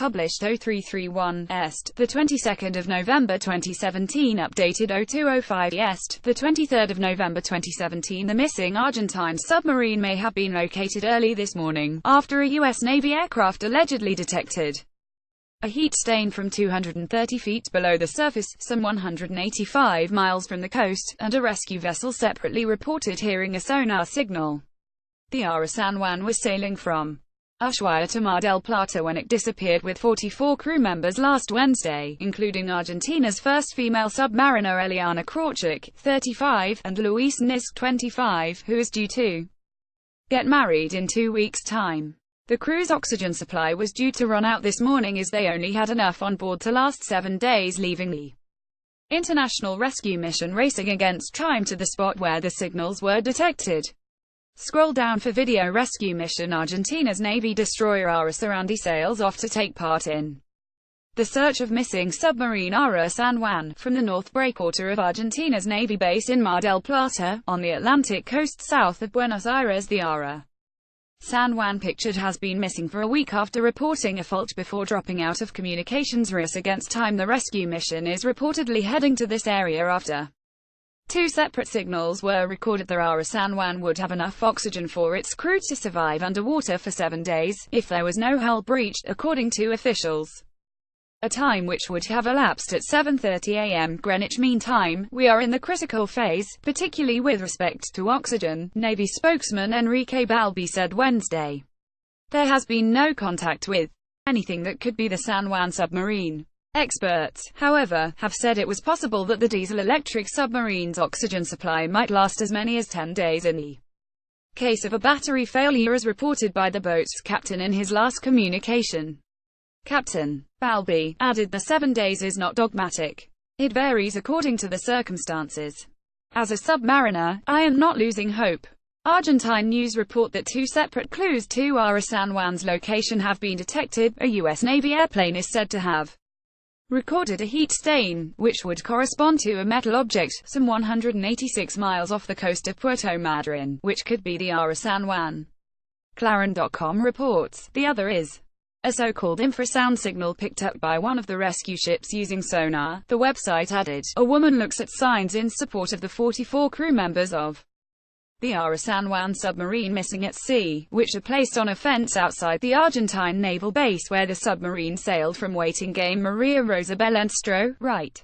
published 0331 Est, the 22nd of November 2017, updated 0205 Est, the 23rd of November 2017. The missing Argentine submarine may have been located early this morning, after a U.S. Navy aircraft allegedly detected a heat stain from 230 feet below the surface, some 185 miles from the coast, and a rescue vessel separately reported hearing a sonar signal. The ARA San Juan was sailing from Ushuaia to Mar del Plata when it disappeared with 44 crew members last Wednesday, including Argentina's first female submariner Eliana Krawczyk, 35, and Luis Niz, 25, who is due to get married in 2 weeks' time. The crew's oxygen supply was due to run out this morning as they only had enough on board to last 7 days, leaving the international rescue mission racing against time to the spot where the signals were detected. Scroll down for video. Rescue mission. Argentina's Navy destroyer ARA Sarandi sails off to take part in the search of missing submarine ARA San Juan, from the north breakwater of Argentina's Navy base in Mar del Plata, on the Atlantic coast south of Buenos Aires. The ARA San Juan, pictured, has been missing for a week after reporting a fault before dropping out of communications race against time. The rescue mission is reportedly heading to this area after 2 separate signals were recorded. The ARA San Juan would have enough oxygen for its crew to survive underwater for 7 days, if there was no hull breach, according to officials. A time which would have elapsed at 7:30 a.m. Greenwich Mean Time. "We are in the critical phase, particularly with respect to oxygen," Navy spokesman Enrique Balbi said Wednesday. There has been no contact with anything that could be the San Juan submarine. Experts, however, have said it was possible that the diesel-electric submarine's oxygen supply might last as many as 10 days in the case of a battery failure, as reported by the boat's captain in his last communication. Captain Balbi added, "The 7 days is not dogmatic. It varies according to the circumstances. As a submariner, I am not losing hope." Argentine news report that 2 separate clues to ARA San Juan's location have been detected. A U.S. Navy airplane is said to have recorded a heat stain, which would correspond to a metal object, some 186 miles off the coast of Puerto Madryn, which could be the ARA San Juan. Clarin.com reports, the other is a so-called infrasound signal picked up by one of the rescue ships using sonar. The website added, "A woman looks at signs in support of the 44 crew members of the ARA San Juan submarine missing at sea, which are placed on a fence outside the Argentine naval base where the submarine sailed from." Waiting game. Maria Rosa Belestro, right,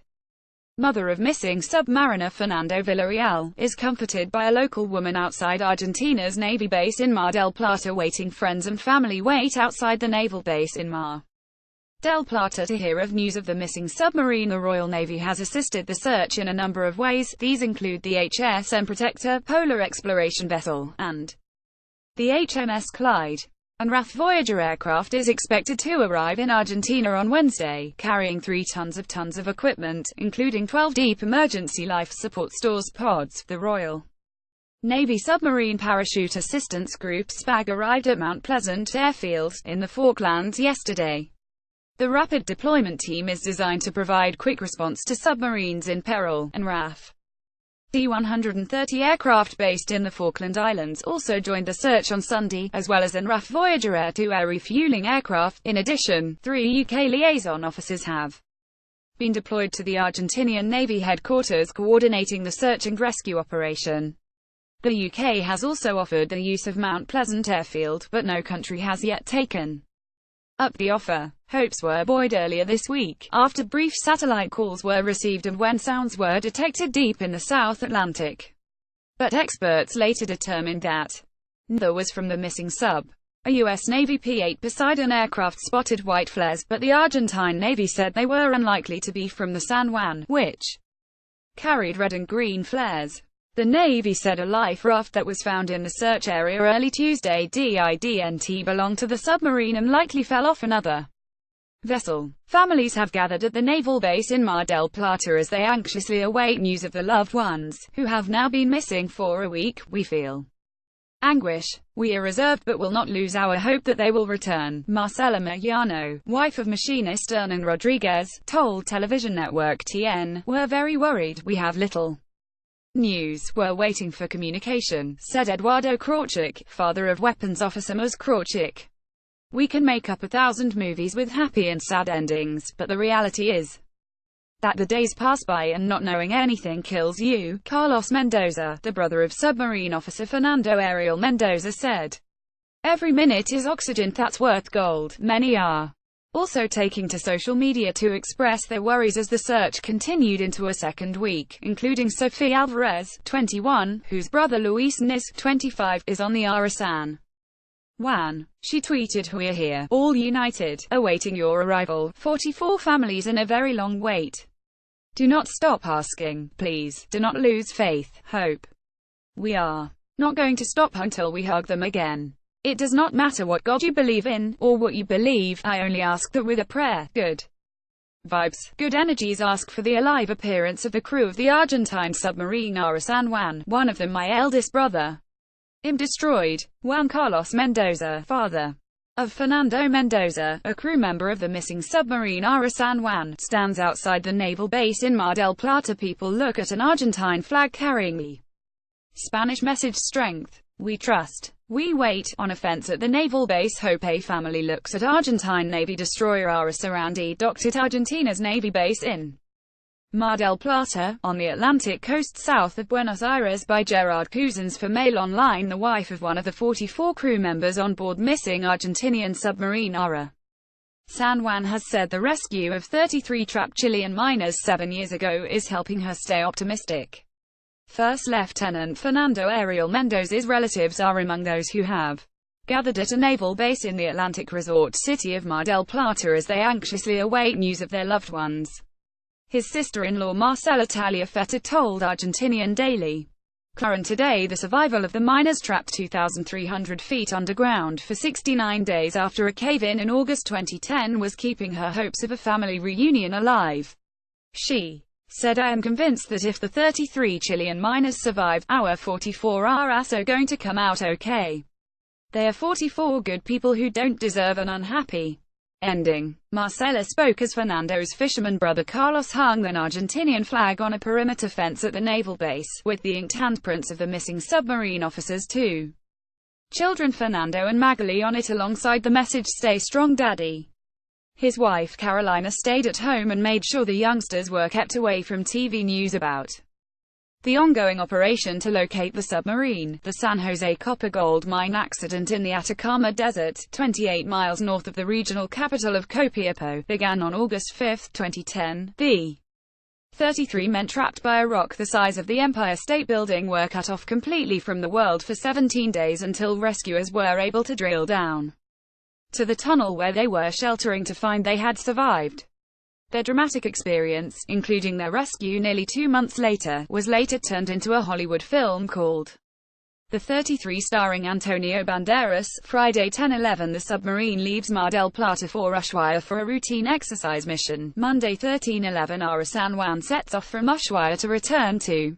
mother of missing submariner Fernando Villarreal, is comforted by a local woman outside Argentina's Navy base in Mar del Plata. Waiting friends and family wait outside the naval base in Mar del Plata to hear of news of the missing submarine. The Royal Navy has assisted the search in a number of ways. These include the HSM Protector, polar exploration vessel, and the HMS Clyde. An RAF Voyager aircraft is expected to arrive in Argentina on Wednesday, carrying 3 tons of equipment, including 12 deep emergency life support stores pods. The Royal Navy Submarine Parachute Assistance Group SPAG arrived at Mount Pleasant Airfield, in the Falklands yesterday. The rapid deployment team is designed to provide quick response to submarines in peril, and RAF C-130 aircraft based in the Falkland Islands also joined the search on Sunday, as well as an RAF Voyager air-to-air refueling aircraft. In addition, 3 UK liaison officers have been deployed to the Argentinian Navy headquarters coordinating the search and rescue operation. The UK has also offered the use of Mount Pleasant Airfield, but no country has yet taken up the offer. Hopes were buoyed earlier this week, after brief satellite calls were received and when sounds were detected deep in the South Atlantic. But experts later determined that neither was from the missing sub. A U.S. Navy P-8 Poseidon aircraft spotted white flares, but the Argentine Navy said they were unlikely to be from the San Juan, which carried red and green flares. The Navy said a life raft that was found in the search area early Tuesday didn't belong to the submarine and likely fell off another vessel. Families have gathered at the naval base in Mar del Plata as they anxiously await news of the loved ones, who have now been missing for a week. "We feel anguish. We are reserved but will not lose our hope that they will return," Marcela Mariano, wife of machinist Hernan Rodriguez, told television network TN. "We're very worried. We have little news. We're waiting for communication," said Eduardo Krawczyk, father of weapons officer Ms. Krawczyk. We can make up 1,000 movies with happy and sad endings, but the reality is that the days pass by and not knowing anything kills you. Carlos Mendoza, the brother of submarine officer Fernando Ariel Mendoza, said, "Every minute is oxygen that's worth gold." Many are also taking to social media to express their worries as the search continued into a second week, including Sophie Alvarez, 21, whose brother Luis Niz, 25, is on the ARA San Juan. She tweeted, "We're here, all united, awaiting your arrival. 44 families in a very long wait. Do not stop asking, please. Do not lose faith, hope. We are not going to stop until we hug them again. It does not matter what God you believe in, or what you believe, I only ask that with a prayer, good vibes, good energies, ask for the alive appearance of the crew of the Argentine submarine ARA San Juan, one of them my eldest brother. Im destroyed." Juan Carlos Mendoza, father of Fernando Mendoza, a crew member of the missing submarine ARA San Juan, stands outside the naval base in Mar del Plata. People look at an Argentine flag carrying the Spanish message "Strength. We trust. We wait" on a fence at the naval base. Hope a family looks at Argentine Navy destroyer ARA Sarandi, docked at Argentina's Navy base in Mar del Plata, on the Atlantic coast south of Buenos Aires. By Gerard Cousins for Mail Online. The wife of one of the 44 crew members on board missing Argentinian submarine ARA San Juan has said the rescue of 33 trapped Chilean miners 7 years ago is helping her stay optimistic. First Lieutenant Fernando Ariel Mendoza's relatives are among those who have gathered at a naval base in the Atlantic resort city of Mar del Plata as they anxiously await news of their loved ones. His sister-in-law Marcela Tagliaferta told Argentinian Daily Clarín today the survival of the miners trapped 2,300 feet underground for 69 days after a cave-in in August 2010 was keeping her hopes of a family reunion alive. She said, "I am convinced that if the 33 Chilean miners survive, our 44 are also going to come out okay. They are 44 good people who don't deserve an unhappy ending." Marcela spoke as Fernando's fisherman brother Carlos hung an Argentinian flag on a perimeter fence at the naval base, with the inked handprints of the missing submarine officers' two children Fernando and Magali on it alongside the message "Stay strong, Daddy." His wife Carolina stayed at home and made sure the youngsters were kept away from TV news about the ongoing operation to locate the submarine. The San Jose copper gold mine accident in the Atacama Desert, 28 miles north of the regional capital of Copiapó, began on August 5, 2010. The 33 men trapped by a rock the size of the Empire State Building were cut off completely from the world for 17 days until rescuers were able to drill down to the tunnel where they were sheltering to find they had survived. Their dramatic experience, including their rescue nearly 2 months later, was later turned into a Hollywood film called The 33, starring Antonio Banderas. Friday 10/11 the submarine leaves Mar del Plata for Ushuaia for a routine exercise mission. Monday 13/11 ARA San Juan sets off from Ushuaia to return to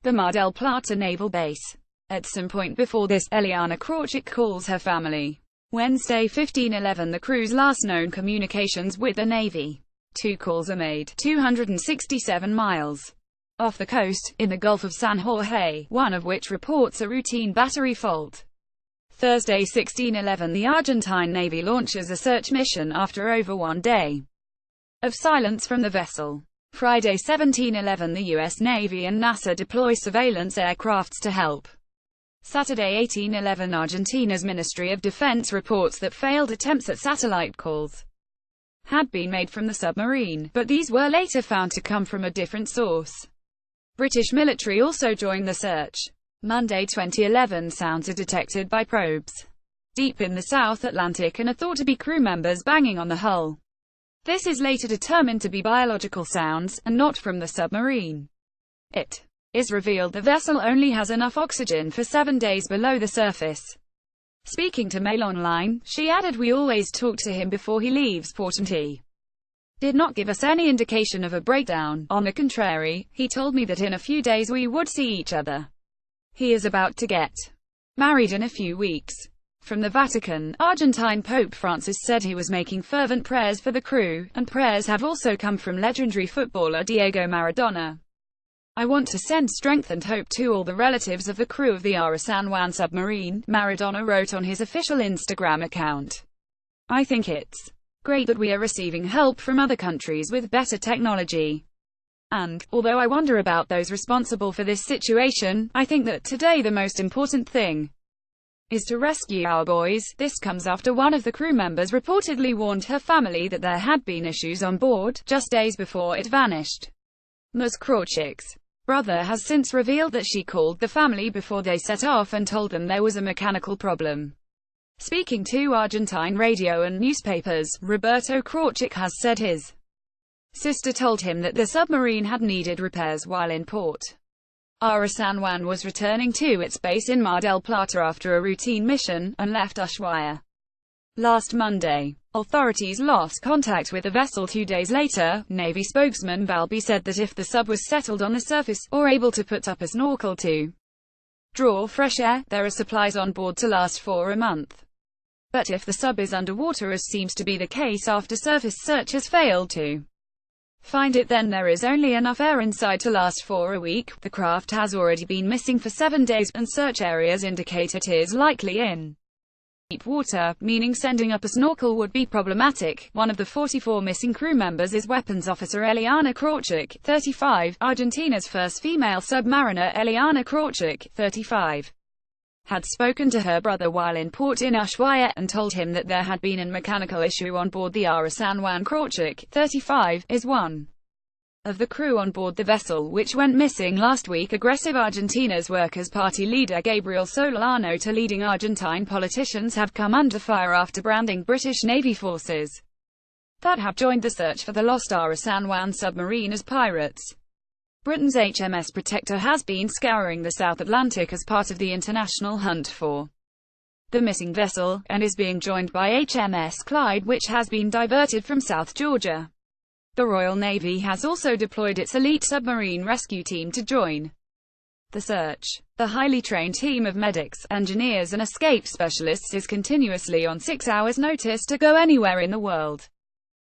the Mar del Plata naval base. At some point before this, Eliana Krawczyk calls her family. Wednesday 15/11 the crew's last known communications with the Navy. 2 calls are made, 267 miles off the coast, in the Gulf of San Jorge, one of which reports a routine battery fault. Thursday 16/11 the Argentine Navy launches a search mission after over 1 day of silence from the vessel. Friday 17/11 the U.S. Navy and NASA deploy surveillance aircrafts to help. Saturday 18/11 Argentina's Ministry of Defense reports that failed attempts at satellite calls had been made from the submarine, but these were later found to come from a different source. British military also joined the search. Monday 2011 sounds are detected by probes deep in the South Atlantic and are thought to be crew members banging on the hull. This is later determined to be biological sounds, and not from the submarine. It is revealed the vessel only has enough oxygen for 7 days below the surface. Speaking to Mail Online, she added, "We always talk to him before he leaves port and he did not give us any indication of a breakdown. On the contrary, he told me that in a few days we would see each other. He is about to get married in a few weeks." From the Vatican, Argentine Pope Francis said he was making fervent prayers for the crew, and prayers have also come from legendary footballer Diego Maradona. "I want to send strength and hope to all the relatives of the crew of the ARA San Juan submarine," Maradona wrote on his official Instagram account. I think it's great that we are receiving help from other countries with better technology. And, although I wonder about those responsible for this situation, I think that today the most important thing is to rescue our boys. This comes after one of the crew members reportedly warned her family that there had been issues on board, just days before it vanished. Ms. Krawczyk's brother has since revealed that she called the family before they set off and told them there was a mechanical problem. Speaking to Argentine radio and newspapers, Roberto Krawczyk has said his sister told him that the submarine had needed repairs while in port. ARA San Juan was returning to its base in Mar del Plata after a routine mission, and left Ushuaia last Monday. Authorities lost contact with the vessel 2 days later. Navy spokesman Balbi said that if the sub was settled on the surface, or able to put up a snorkel to draw fresh air, there are supplies on board to last for a month. But if the sub is underwater, as seems to be the case after surface search has failed to find it, then there is only enough air inside to last for a week. The craft has already been missing for 7 days, and search areas indicate it is likely in deep water, meaning sending up a snorkel would be problematic. One of the 44 missing crew members is weapons officer Eliana Krawczyk, 35, Argentina's first female submariner. Eliana Krawczyk, 35. Had spoken to her brother while in port in Ushuaia, and told him that there had been a mechanical issue on board the ARA San Juan. Krawczyk, 35, is one of the crew on board the vessel which went missing last week. Aggressive Argentina's Workers' Party leader Gabriel Solano to leading Argentine politicians have come under fire after branding British Navy forces that have joined the search for the lost ARA San Juan submarine as pirates. Britain's HMS Protector has been scouring the South Atlantic as part of the international hunt for the missing vessel, and is being joined by HMS Clyde, which has been diverted from South Georgia. The Royal Navy has also deployed its elite submarine rescue team to join the search. The highly trained team of medics, engineers and escape specialists is continuously on 6 hours' notice to go anywhere in the world.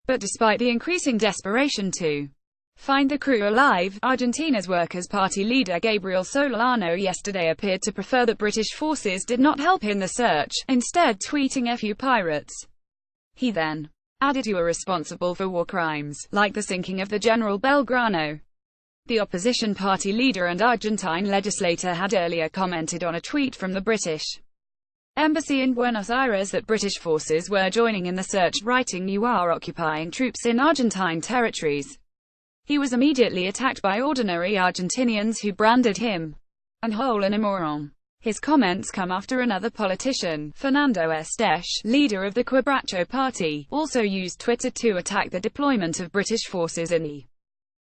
But despite the increasing desperation to find the crew alive, Argentina's Workers' Party leader Gabriel Solano yesterday appeared to prefer that British forces did not help in the search, instead tweeting "FU pirates." He then added, "You are responsible for war crimes, like the sinking of the General Belgrano." The opposition party leader and Argentine legislator had earlier commented on a tweet from the British embassy in Buenos Aires that British forces were joining in the search, writing, "You are occupying troops in Argentine territories." He was immediately attacked by ordinary Argentinians who branded him a hole and a moron. His comments come after another politician, Fernando Esteche, leader of the Quebracho party, also used Twitter to attack the deployment of British forces in the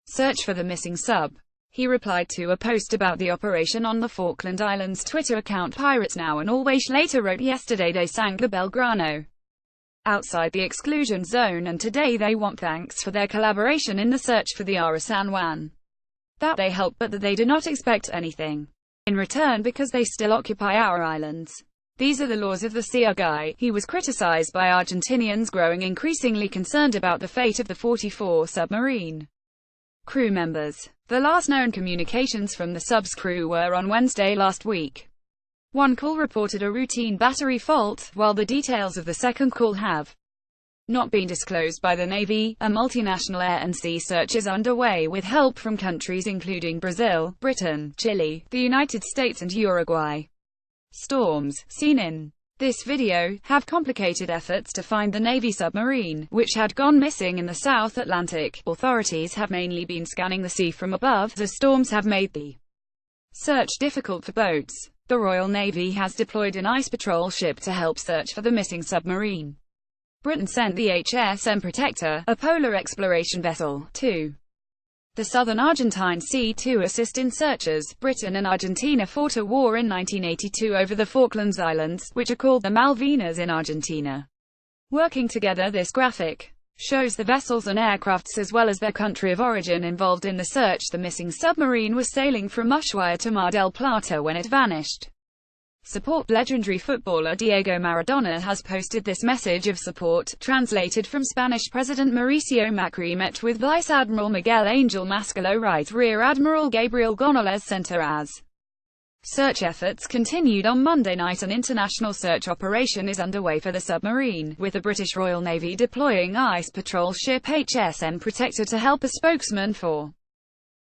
search for the missing sub. He replied to a post about the operation on the Falkland Islands Twitter account Pirates Now and Always. Later wrote, "Yesterday they sank the Belgrano outside the exclusion zone, and today they want thanks for their collaboration in the search for the ARA San Juan. That they help, but that they do not expect anything in return because they still occupy our islands. These are the laws of the sea." He was criticized by Argentinians growing increasingly concerned about the fate of the 44 submarine crew members. The last known communications from the sub's crew were on Wednesday last week. One call reported a routine battery fault, while the details of the second call have not been disclosed by the Navy. A multinational air and sea search is underway with help from countries including Brazil, Britain, Chile, the United States and Uruguay. Storms, seen in this video, have complicated efforts to find the Navy submarine, which had gone missing in the South Atlantic. Authorities have mainly been scanning the sea from above. The storms have made the search difficult for boats. The Royal Navy has deployed an ice patrol ship to help search for the missing submarine. Britain sent the HMS Protector, a polar exploration vessel, to the southern Argentine Sea to assist in searches. Britain and Argentina fought a war in 1982 over the Falklands Islands, which are called the Malvinas in Argentina. Working together, this graphic shows the vessels and aircrafts as well as their country of origin involved in the search. The missing submarine was sailing from Ushuaia to Mar del Plata when it vanished. Support. Legendary footballer Diego Maradona has posted this message of support, translated from Spanish. President Mauricio Macri met with Vice Admiral Miguel Angel Mascalo, Right Rear Admiral Gabriel González Center as Search efforts continued on Monday night. An international search operation is underway for the submarine, with the British Royal Navy deploying ice patrol ship HSM Protector to help. A spokesman for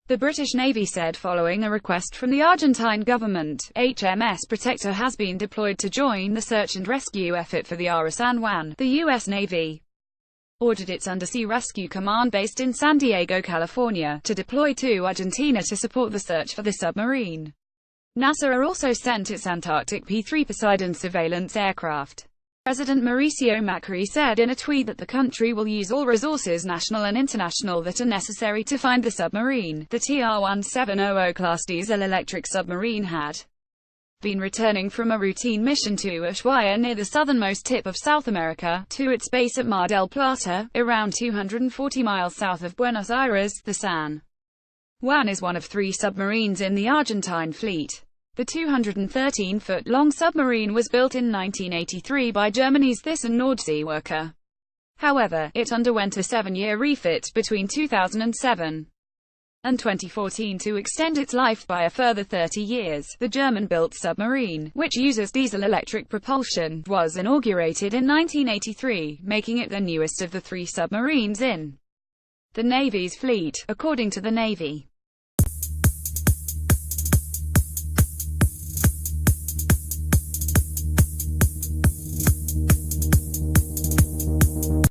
the British Navy said following a request from the Argentine government, HMS Protector has been deployed to join the search and rescue effort for the ARA San Juan. The U.S. Navy ordered its Undersea Rescue Command based in San Diego, California, to deploy to Argentina to support the search for the submarine. NASA also sent its Antarctic P-3 Poseidon surveillance aircraft. President Mauricio Macri said in a tweet that the country will use all resources, national and international, that are necessary to find the submarine. The TR-1700 class diesel-electric submarine had been returning from a routine mission to Ushuaia, near the southernmost tip of South America, to its base at Mar del Plata, around 240 miles south of Buenos Aires. The San Juan is one of 3 submarines in the Argentine fleet. The 213-foot-long submarine was built in 1983 by Germany's Thyssen worker. However, it underwent a 7-year refit between 2007 and 2014 to extend its life by a further 30 years. The German-built submarine, which uses diesel-electric propulsion, was inaugurated in 1983, making it the newest of the 3 submarines in the Navy's fleet, according to the Navy.